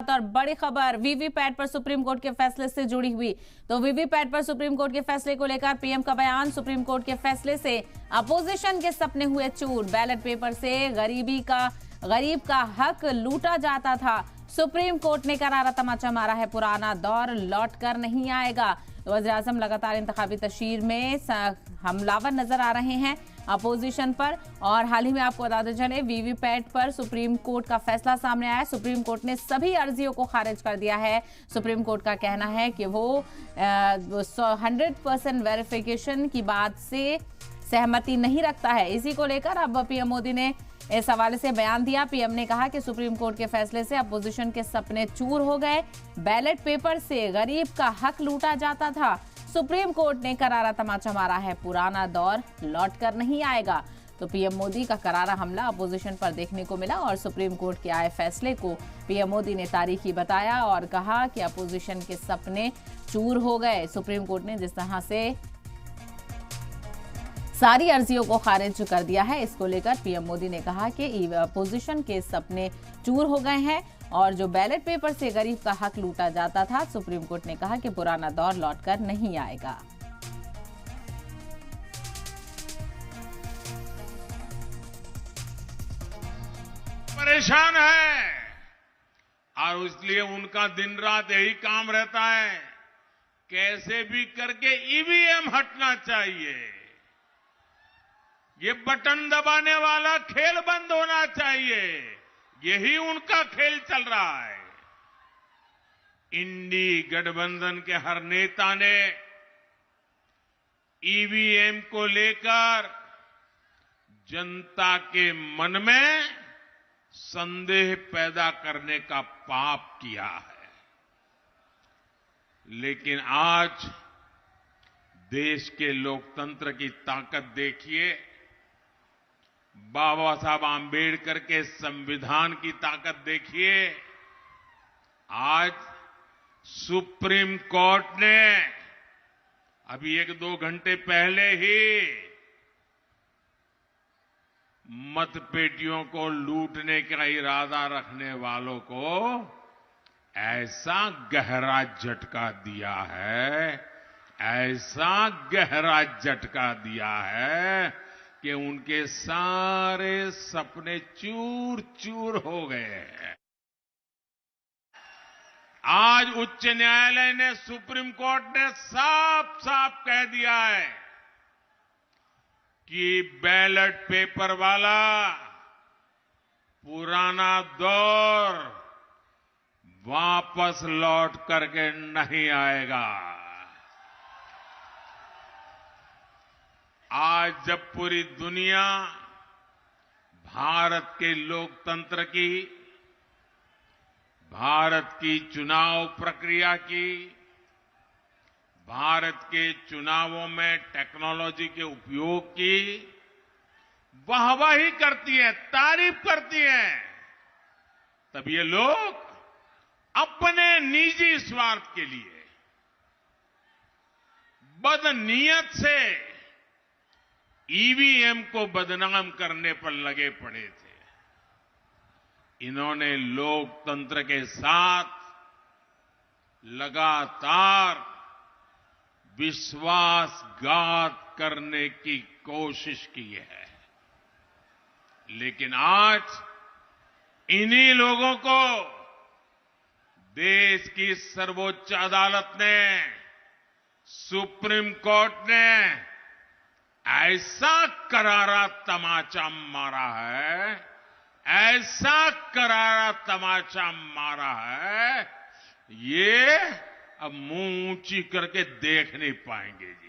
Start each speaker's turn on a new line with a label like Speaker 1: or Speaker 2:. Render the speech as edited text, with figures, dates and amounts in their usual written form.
Speaker 1: और बड़ी खबर वीवीपैट पर सुप्रीम कोर्ट के फैसले से जुड़ी हुई। तो वीवीपैट पर सुप्रीम कोर्ट के फैसले को लेकर पीएम का बयान। सुप्रीम कोर्ट के फैसले से अपोजिशन के सपने हुए चूर। बैलेट पेपर से गरीब का हक लूटा जाता था। सुप्रीम कोर्ट ने करारा तमाचा मारा है, पुराना दौर लौट कर नहीं आएगा। वज़ीर-ए-आज़म लगातार इंतखाबी तशरीर में हमलावर नजर आ रहे हैं अपोजिशन पर। और हाल ही में आपको बताते चले वीवीपैट पर सुप्रीम कोर्ट का फैसला सामने आया। सुप्रीम कोर्ट ने सभी अर्जियों को खारिज कर दिया है। सुप्रीम कोर्ट का कहना है कि वो 100% वेरिफिकेशन की बात से सहमति नहीं रखता है। इसी को लेकर अब पीएम मोदी ने इस हवाले से बयान दिया। पीएम ने कहा कि सुप्रीम कोर्ट के फैसले से अपोजिशन के सपने चूर हो गए। बैलेट पेपर से गरीब का हक लूटा जाता था। सुप्रीम कोर्ट ने करारा तमाचा मारा है, पुराना दौर लौट कर नहीं आएगा। तो पीएम मोदी का करारा हमला अपोजिशन पर देखने को मिला और सुप्रीम कोर्ट के आए फैसले को पीएम मोदी ने तारीखी बताया और कहा कि अपोजिशन के सपने चूर हो गए। सुप्रीम कोर्ट ने जिस तरह से सारी अर्जियों को खारिज कर दिया है, इसको लेकर पीएम मोदी ने कहा कि अपोजिशन के सपने चूर हो गए हैं और जो बैलेट पेपर से गरीब का हक लूटा जाता था, सुप्रीम कोर्ट ने कहा कि पुराना दौर लौटकर नहीं आएगा।
Speaker 2: परेशान है और इसलिए उनका दिन रात यही काम रहता है, कैसे भी करके ईवीएम हटना चाहिए। ये बटन दबाने वाला खेल बंद होना चाहिए। यही उनका खेल चल रहा है। इंडी गठबंधन के हर नेता ने ईवीएम को लेकर जनता के मन में संदेह पैदा करने का पाप किया है। लेकिन आज देश के लोकतंत्र की ताकत देखिए, बाबा साहब आंबेडकर के संविधान की ताकत देखिए। आज सुप्रीम कोर्ट ने अभी 1-2 घंटे पहले ही मतपेटियों को लूटने का इरादा रखने वालों को ऐसा गहरा झटका दिया है, ऐसा गहरा झटका दिया है कि उनके सारे सपने चूर चूर हो गए हैं। आज उच्च न्यायालय ने, सुप्रीम कोर्ट ने साफ साफ कह दिया है कि बैलेट पेपर वाला पुराना दौर वापस लौट करके नहीं आएगा। आज जब पूरी दुनिया भारत के लोकतंत्र की, भारत की चुनाव प्रक्रिया की, भारत के चुनावों में टेक्नोलॉजी के उपयोग की वाहवाही करती है, तारीफ करती है, तब ये लोग अपने निजी स्वार्थ के लिए बदनीयत से ईवीएम को बदनाम करने पर लगे पड़े थे। इन्होंने लोकतंत्र के साथ लगातार विश्वासघात करने की कोशिश की है। लेकिन आज इन्हीं लोगों को देश की सर्वोच्च अदालत ने, सुप्रीम कोर्ट ने ऐसा करारा तमाचा मारा है, ऐसा करारा तमाचा मारा है, ये अब मुंह ऊंची करके देख नहीं पाएंगे जी।